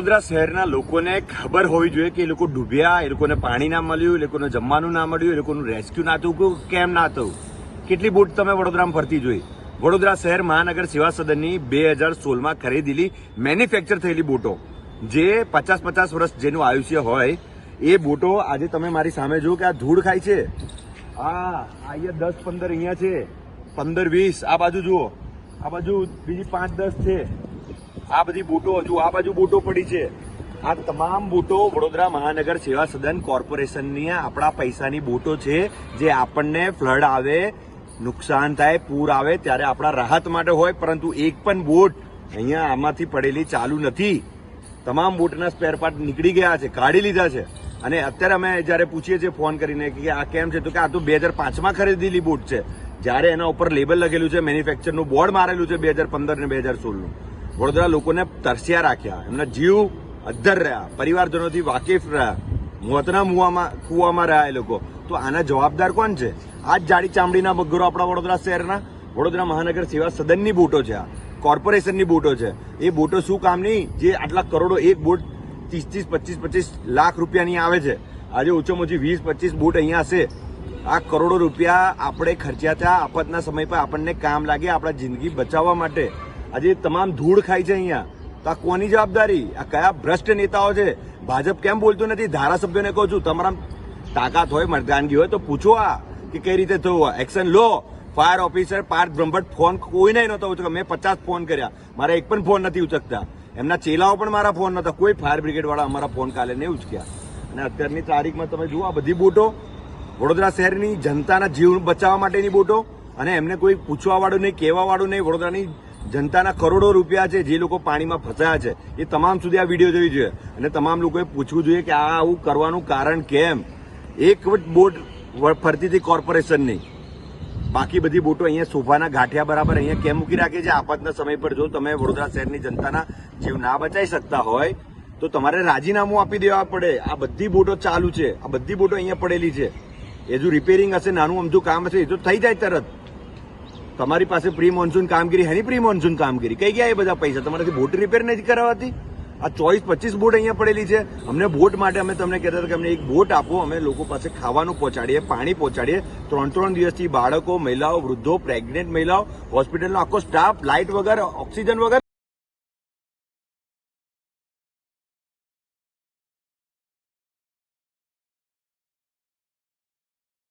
વડોદરા શહેરના લોકોને ખબર હોવી જોઈએ કે એ લોકો ડૂબ્યા, એ લોકોને પાણી ના મળ્યું, એ લોકોને જમવાનું ના મળ્યું, એ લોકોનું રેસ્ક્યુ ના થયું, કેમ ના થયું. કેટલી બોટ તમે વડોદરામાં ફરતી જોઈ. વડોદરા શહેર મહાનગર સેવા સદનની 2016માં ખરીદેલી મેન્યુફેક્ચર થયેલી બોટો, જે 50-50 વર્ષ જેનું આયુષ્ય હોય, એ બોટો આજે તમે મારી સામે જુઓ કે આ ધૂળ ખાય છે. અહીંયા 10-15 અહીંયા છે, 15-20 આ બાજુ જુઓ, આ બાજુ બીજી 5-10 છે. આ બધી બોટો હજુ આ બાજુ બોટો પડી છે. આ તમામ બોટો વડોદરા મહાનગર સેવા સદન કોર્પોરેશનની આપણા પૈસાની બોટો છે, જે આપણને ફ્લડ આવે, નુકસાન થાય, પૂર આવે ત્યારે આપણા રાહત માટે હોય. પરંતુ એક પણ બોટ અહીંયા આમાંથી પડેલી ચાલુ નથી. તમામ બોટના સ્પેર પાર્ટ નીકળી ગયા છે, કાઢી લીધા છે. અને અત્યારે અમે જયારે પૂછીએ છીએ ફોન કરીને કે આ કેમ છે, તો કે આ તો 2005માં ખરીદેલી બોટ છે, જયારે એના ઉપર લેબલ લગેલું છે, મેન્યુફેક્ચરનું બોર્ડ મારેલું છે 2015 ને 2016નું. વડોદરા લોકોને તરસ્યા રાખ્યા, એમના જીવ અદ્ધર રહ્યા, પરિવારજનોથી વાકેફ રહ્યા, મોતના કુવામાં રહ્યા એ લોકો. તો આના જવાબદાર કોણ છે? આ જ જાડી ચામડીના બગરો આપણા વડોદરા શહેરના. વડોદરા મહાનગર સેવા સદનની બોટો છે, આ કોર્પોરેશનની બોટો છે. એ બોટો શું કામની, જે આટલા કરોડો, એક બોટ 30-25 લાખ રૂપિયાની આવે છે. આજે ઓછામાં ઓછી 20-25 બોટ અહીંયા હશે. આ કરોડો રૂપિયા આપણે ખર્ચ્યા હતા, આફતના સમય પર આપણને કામ લાગે, આપણા જિંદગી બચાવવા માટે. આજે તમામ ધૂળ ખાય છે અહીંયા. તો આ કોની જવાબદારી? આ કયા ભ્રષ્ટ નેતાઓ છે? ભાજપ કેમ બોલતું નથી? ધારાસભ્યોને કહું છું, તમારા તાકાત હોય, મર્દાનગી હોય તો પૂછો આ કે કઈ રીતે થયું, એક્શન લો. Fire officer Parth Brahmbhatt phone કોઈને નહોતો ઉચકતા. મેં 50 ફોન કર્યા, મારા એક પણ ફોન નથી ઉચકતા. એમના ચેલાઓ પણ મારા ફોન નહોતા. કોઈ ફાયર બ્રિગેડ વાળા અમારા ફોન કાલે નહીં ઉચક્યા. અને અત્યારની તારીખમાં તમે જુઓ, આ બધી બોટો વડોદરા શહેરની જનતાના જીવ બચાવવા માટેની બોટો, અને એમને કોઈ પૂછવા વાળું નહીં, કહેવા વાળું નહીં. વડોદરાની જનતાના કરોડો રૂપિયા છે, જે લોકો પાણીમાં ફસાયા છે, એ તમામ સુધી આ વિડીયો જોવી જોઈએ. અને તમામ લોકોએ પૂછવું જોઈએ કે આ આવું કરવાનું કારણ કેમ. એક બોટ ફરતી હતી કોર્પોરેશનની, બાકી બધી બોટો અહીંયા સોફાના ગાંઠિયા બરાબર અહીંયા કેમ મૂકી રાખી છે? આફતના સમય પર જો તમે વડોદરા શહેરની જનતાના જીવ ના બચાવી શકતા હોય તો તમારે રાજીનામું આપી દેવા પડે. આ બધી બોટો ચાલુ છે, આ બધી બોટો અહીંયા પડેલી છે. એ જો રિપેરિંગ હશે, નાનું અમથું કામ હશે, એ તો થઈ જાય તરત. તમારી પાસે પ્રી મોન્સૂન કામગીરી, એની પ્રી મોન્સૂન કામગીરી કઈ ગયા? એ બધા પૈસા તમારાથી બોટ રિપેર નથી કરાવતી. આ 24-25 બોટ અહીંયા પડેલી છે. અમને બોટ માટે અમે તમને કહેતા હતા કે અમને એક બોટ આપો, અમે લોકો પાસે ખાવાનું પહોંચાડીએ, પાણી પહોંચાડીએ. 3-3 દિવસથી બાળકો, મહિલાઓ, વૃદ્ધો, પ્રેગ્નેન્ટ મહિલાઓ, હોસ્પિટલનો આખો સ્ટાફ લાઇટ વગર, ઓક્સિજન વગર